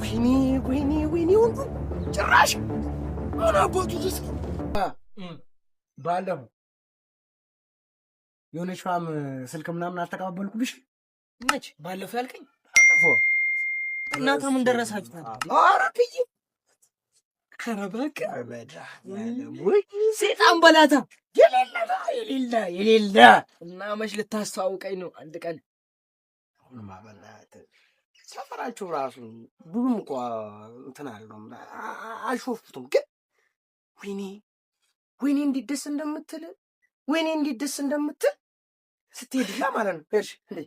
ወይኔ ወንዱ ጭራሽ ምን አባቱ ደስ ባለው የሆነች ፋም ስልክ ምናምን አልተቀባበልኩልሽ መች ባለፈው ያልከኝ እናታ ምን ደረሳችሁ? ኧረ ትይ ኧረ በቃ ወይ ሴጣን በላታ የሌለ እና መች ልታስተዋውቀኝ ነው? አንድ ቀን አሁንማ በእናትህ ሰፈራችሁ ራሱ ብዙም እኮ እንትን አለው አልሾፍቱም። ግን ወይኔ እንዴት ደስ እንደምትል ስትሄድላ ማለት ነው። እሺ እንዴ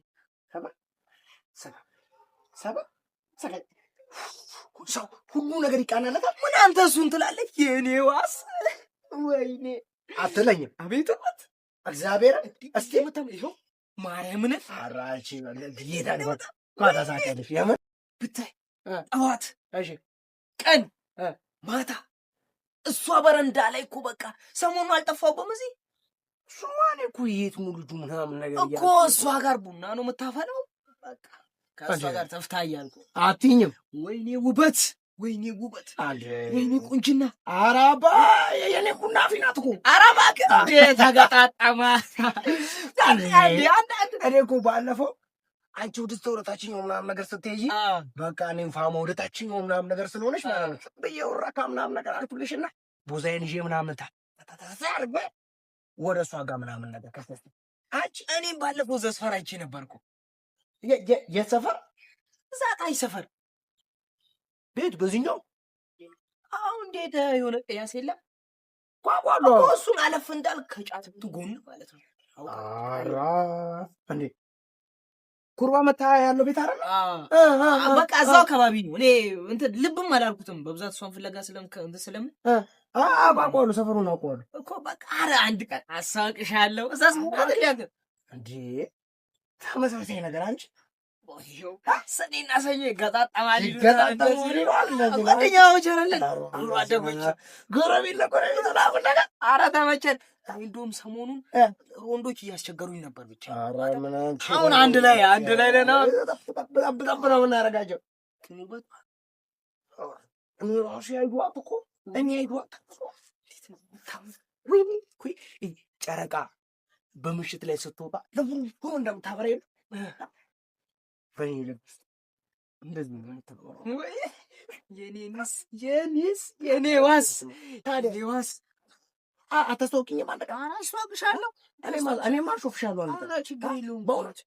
ሰው ሁሉ ነገር ይቃናለታል። ምን አንተ እሱን ትላለች? የኔ ዋስ ወይኔ አትለኝም? አቤት እግዚአብሔር እስቲ መተም ይኸው ማርያምን አራቺ ጌታን ማታሳቀልሽ የምን ብታይ ጠዋት እሺ ቀን ማታ እሷ በረንዳ ላይ እኮ በቃ ሰሞኑን አልጠፋሁም። እዚህ እሱማ እኔ እኮ የት ሙሉዱ ምናምን ነገር እኮ እሷ ጋር ቡና ነው የምታፈለው። በቃ ከእሷ ጋር ተፍታ እያልኩ አትይኝም? ወይኔ ውበት ወይኔ ቁንጅና። ኧረ አባ የኔ ቡና ፊናት እኮ ኧረ እባክህ ተገጣጠማ። እኔ እኮ ባለፈው አንቺ ወደ ተወረታችኛው ምናምን ነገር ስትሄጂ በቃ እኔም ፋማ ወደ ታችኛው ምናምን ነገር ስለሆነች ማለት ነው በየወራካ ምናምን ነገር አልኩልሽና ቦዛዬን ይዤ ምናምን ታርገ ወደ እሷ ጋር ምናምን ነገር ከሰስ አንቺ እኔም ባለፈው እዛ ሰፈር አይቼ ነበርኩ። የት ሰፈር? እዛ ጣይ ሰፈር ቤት በዚህኛው አሁን እንዴት የሆነ ቅያስ የለም ቋቋሎ እሱን አለፍ እንዳል ከጫትቱ ጎን ማለት ነው። ኧረ እንዴ ኩርባ መታ ያለው ቤት አይደል? በቃ እዛው አካባቢ ነው። እኔ እንትን ልብም አላልኩትም በብዛት እሷን ፍለጋ ስለምን ቋቋሎ ሰፈሩን አውቀዋለሁ እኮ በቃ ኧረ አንድ ቀን አሳውቅሻለሁ። እዛስ ሞት እንዴ ተመሳሳይ ነገር አንቺ ሰኔና ሰኞ ይገጣጠማል። ጓደኛሞች አለን አደጎች ጎረቤት ለጎረቤት ነገር ኧረ ተመቸን። እንደውም ሰሞኑን ወንዶች እያስቸገሩኝ ነበር። ብቻ አሁን አንድ ላይ ነና ጠብ ነው የምናደርጋቸው። እኔ ራሱ ያዩዋት እኮ እኔ ያዩዋት ወይኔ ጨረቃ በምሽት ላይ ስትወጣ ለምን ሆኖ እንደምታበራ የለ በኔ ልብስ እንደዚህ ነው የምትባለው። ወይ የኔ ዋስ ታዲያ ዋስ አታስታውቂኝ ማለት ነው። አስታውቅሻለሁ። እኔማ አሾፍሻለሁ። አንተ ችግር የለውም። በእውነት